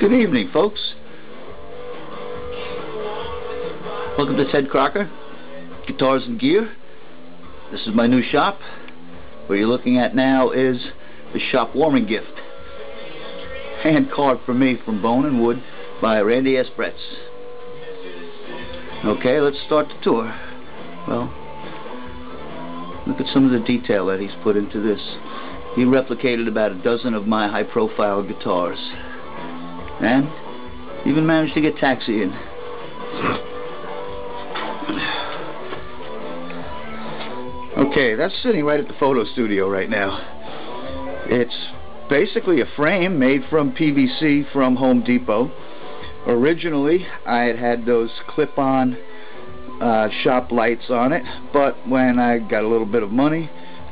Good evening, folks. Welcome to Ted Crocker, Guitars and Gear. This is my new shop. What you're looking at now is the shop warming gift. Hand carved for me from bone and wood by Randy S. Bretz. Okay, let's start the tour. Well, look at some of the detail that he's put into this. He replicated about a dozen of my high-profile guitars, and even managed to get Taxi in. Okay, that's sitting right at the photo studio right now. It's basically a frame made from PVC from Home Depot. Originally, I had those clip-on shop lights on it, but when I got a little bit of money,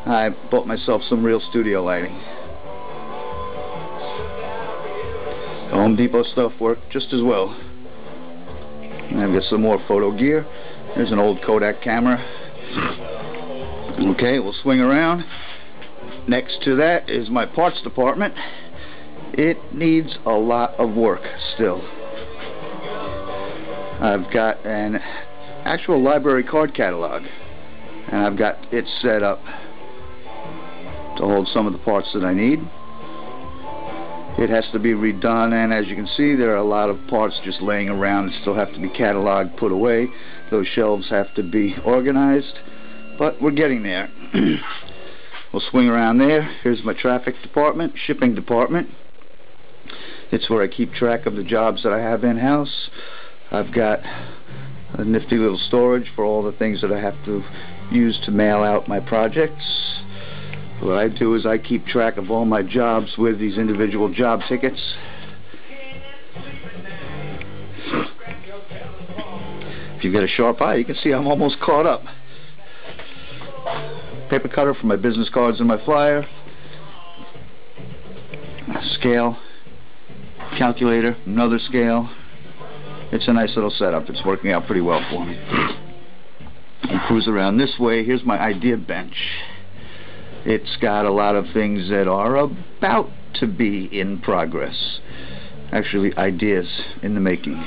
I bought myself some real studio lighting. The Home Depot stuff worked just as well. And I've got some more photo gear. There's an old Kodak camera. Okay, we'll swing around. Next to that is my parts department. It needs a lot of work still. I've got an actual library card catalog, and I've got it set up to hold some of the parts that I need. It has to be redone, and as you can see, there are a lot of parts just laying around that still have to be cataloged, put away. Those shelves have to be organized, but we're getting there. We'll swing around there. Here's my traffic department, shipping department. It's where I keep track of the jobs that I have in-house. I've got a nifty little storage for all the things that I have to use to mail out my projects. What I do is I keep track of all my jobs with these individual job tickets. If you've got a sharp eye, you can see I'm almost caught up. Paper cutter for my business cards and my flyer. A scale. Calculator. Another scale. It's a nice little setup. It's working out pretty well for me. I'll cruise around this way. Here's my idea bench. It's got a lot of things that are about to be in progress. Actually, ideas in the making.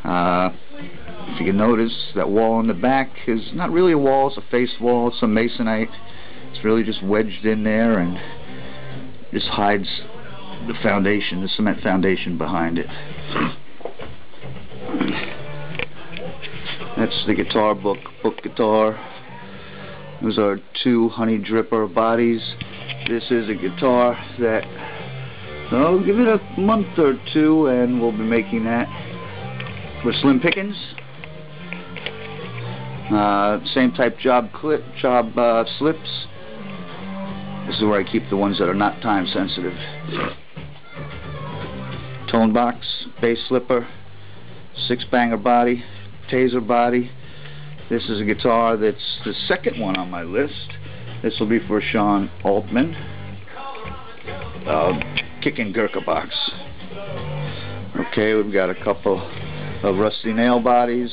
If you can notice, that wall in the back is not really a wall, it's a face wall, it's some masonite. It's really just wedged in there and just hides the foundation, the cement foundation behind it. That's the guitar book guitar. Those are two honey dripper bodies. This is a guitar that, I'll give it a month or two and we'll be making that for Slim Pickens. Same type job slips. This is where I keep the ones that are not time sensitive. Tone box, bass slipper, 6-banger body, taser body. This is a guitar that's the second one on my list. This will be for Sean Altman. Kicking Gurkha box. Okay, we've got a couple of rusty nail bodies,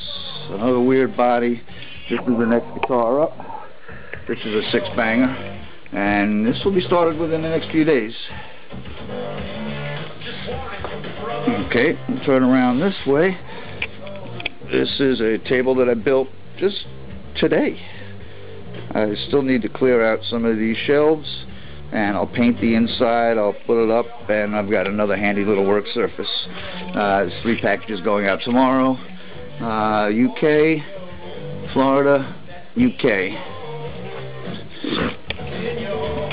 another weird body. This is the next guitar up. This is a 6-banger, and this will be started within the next few days. Okay, we'll turn around this way. This is a table that I built just today. I still need to clear out some of these shelves, and I'll paint the inside, I'll put it up, and I've got another handy little work surface. There's 3 packages going out tomorrow. UK, Florida, UK.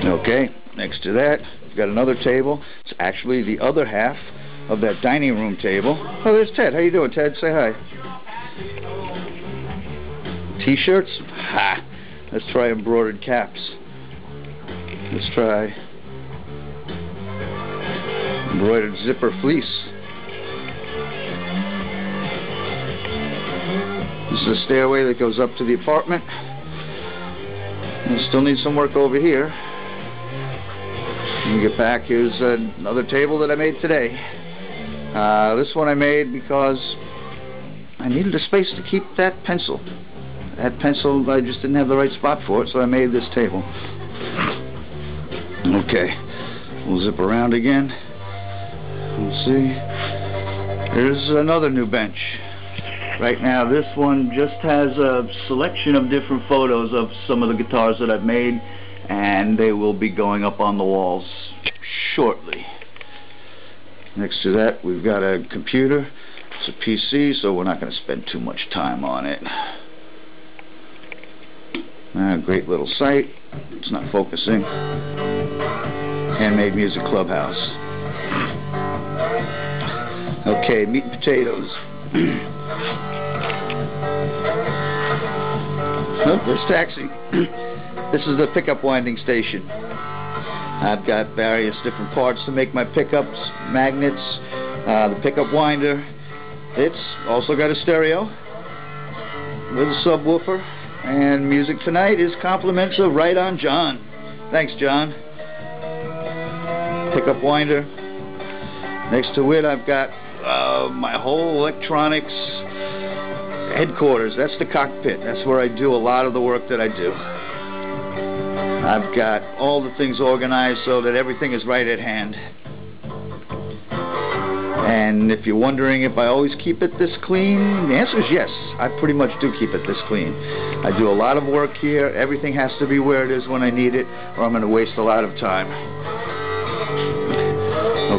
Okay, next to that, we've got another table. It's actually the other half of that dining room table. Oh, there's Ted. How you doing, Ted? Say hi. T-shirts? Ha! Let's try embroidered caps. Let's try embroidered zipper fleece. This is a stairway that goes up to the apartment. I still need some work over here. When we get back, here's another table that I made today. This one I made because I needed a space to keep that pencil. That pencil, I just didn't have the right spot for it, so I made this table. Okay, we'll zip around again. Let's see. Here's another new bench. Right now this one just has a selection of different photos of some of the guitars that I've made, and they will be going up on the walls shortly. Next to that we've got a computer. It's a PC, so we're not going to spend too much time on it. Great little site. It's not focusing. Handmade Music Clubhouse. Okay, meat and potatoes. Oh, there's taxi. This is the pickup winding station. I've got various different parts to make my pickups, magnets, the pickup winder. It's also got a stereo with a subwoofer, and music tonight is compliments of Right On John. Thanks, John. Pickup winder. Next to it I've got my whole electronics headquarters. That's the cockpit. That's where I do a lot of the work that I do. I've got all the things organized so that everything is right at hand. And if you're wondering if I always keep it this clean, the answer is yes. I pretty much do keep it this clean. I do a lot of work here. Everything has to be where it is when I need it, or I'm going to waste a lot of time.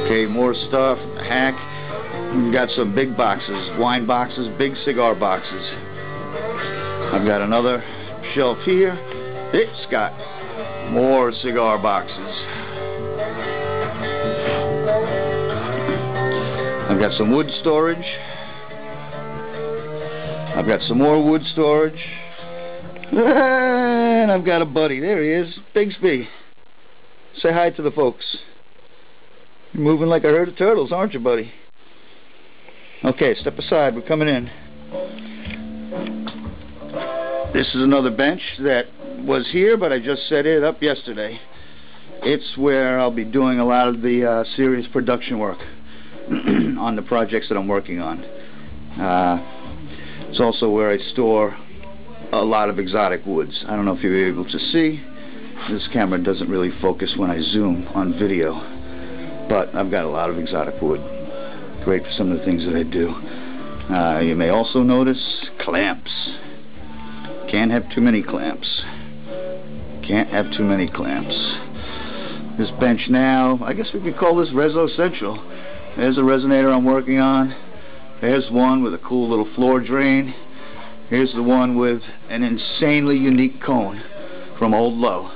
Okay, more stuff. Hack. We've got some big boxes, wine boxes, big cigar boxes. I've got another shelf here. It's got more cigar boxes. I've got some wood storage. I've got some more wood storage. And I've got a buddy. There he is, Bigsby. Say hi to the folks. You're moving like a herd of turtles, aren't you, buddy? Okay, step aside. We're coming in. This is another bench that was here, but I just set it up yesterday. It's where I'll be doing a lot of the serious production work on the projects that I'm working on. It's also where I store a lot of exotic woods. I don't know if you're able to see. This camera doesn't really focus when I zoom on video, but I've got a lot of exotic wood. Great for some of the things that I do. You may also notice clamps. Can't have too many clamps. Can't have too many clamps. This bench now, I guess we could call this Reso Central. There's a resonator I'm working on. There's one with a cool little floor drain. Here's the one with an insanely unique cone from Old Low.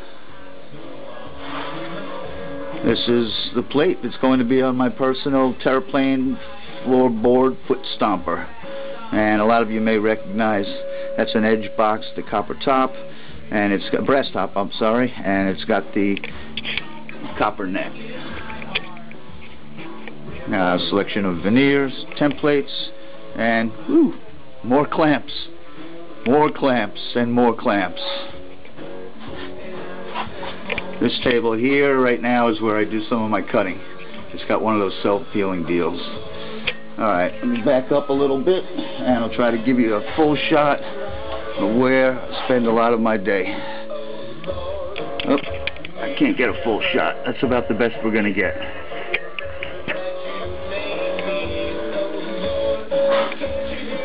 This is the plate that's going to be on my personal Terraplane floorboard foot stomper. And a lot of you may recognize that's an edge box, the copper top, and it's got brass top, I'm sorry, and it's got the copper neck. Selection of veneers, templates, and more clamps. More clamps and more clamps. This table here right now is where I do some of my cutting. It's got one of those self-peeling deals. Alright, let me back up a little bit and I'll try to give you a full shot of where I spend a lot of my day. Oh, I can't get a full shot. That's about the best we're going to get.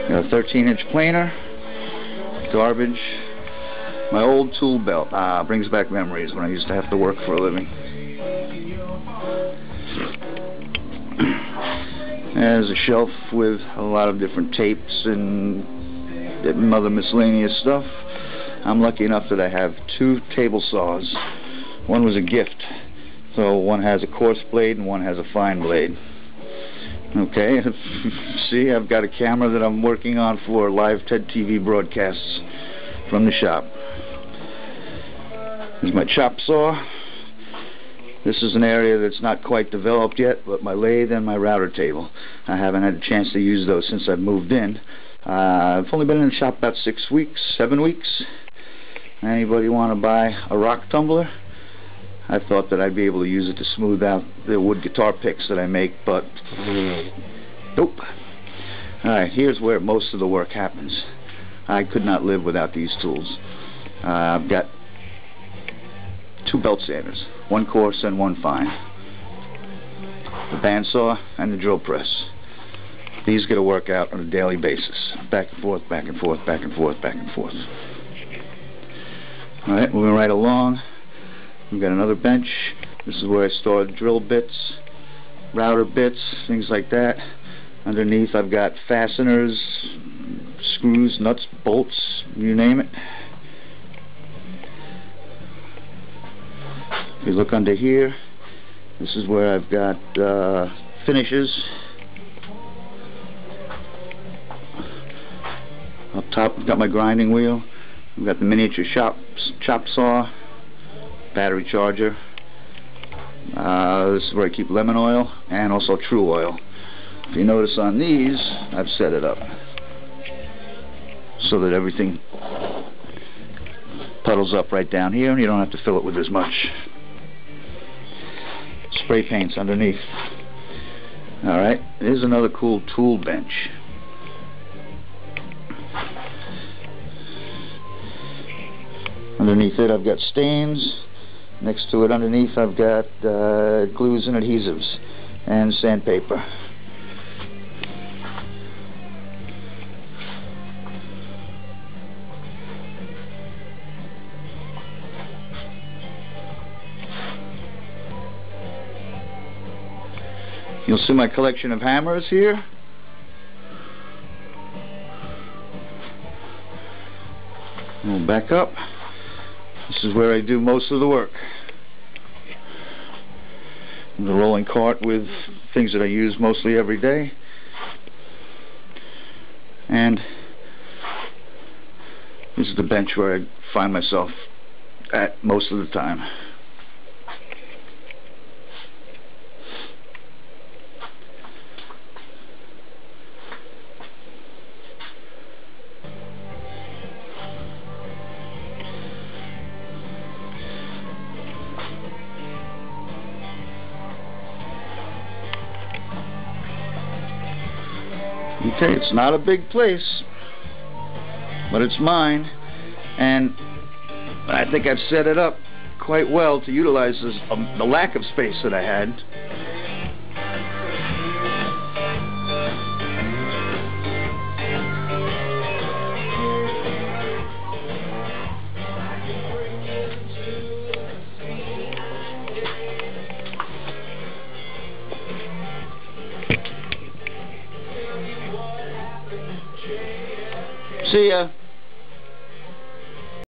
Got a 13-inch planer, garbage, my old tool belt. Brings back memories when I used to have to work for a living. There's a shelf with a lot of different tapes and other miscellaneous stuff. I'm lucky enough that I have 2 table saws. One was a gift, so one has a coarse blade and one has a fine blade. Okay, see, I've got a camera that I'm working on for live TED TV broadcasts from the shop. Here's my chop saw. This is an area that's not quite developed yet, but my lathe and my router table. I haven't had a chance to use those since I've moved in. I've only been in the shop about 6 weeks, 7 weeks. Anybody want to buy a rock tumbler? I thought that I'd be able to use it to smooth out the wood guitar picks that I make, but nope. Alright, here's where most of the work happens. I could not live without these tools. I've got 2 belt sanders, one coarse and one fine. the bandsaw, and the drill press. These got to work out on a daily basis. Back and forth, back and forth, back and forth, back and forth. Alright, moving right along. We've got another bench. This is where I store drill bits, router bits, things like that. Underneath I've got fasteners, screws, nuts, bolts, you name it. If you look under here, this is where I've got finishes. Up top I've got my grinding wheel. I've got the miniature chop saw, battery charger. This is where I keep lemon oil and also true oil. If you notice on these, I've set it up so that everything puddles up right down here and you don't have to fill it with as much. Spray paints underneath. Alright, here's another cool tool bench. Underneath it I've got stains. Next to it underneath I've got glues and adhesives and sandpaper. You'll see my collection of hammers here. We'll back up. This is where I do most of the work. The rolling cart with things that I use mostly every day. And this is the bench where I find myself at most of the time. Okay, it's not a big place, but it's mine, and I think I've set it up quite well to utilize the lack of space that I had. See ya.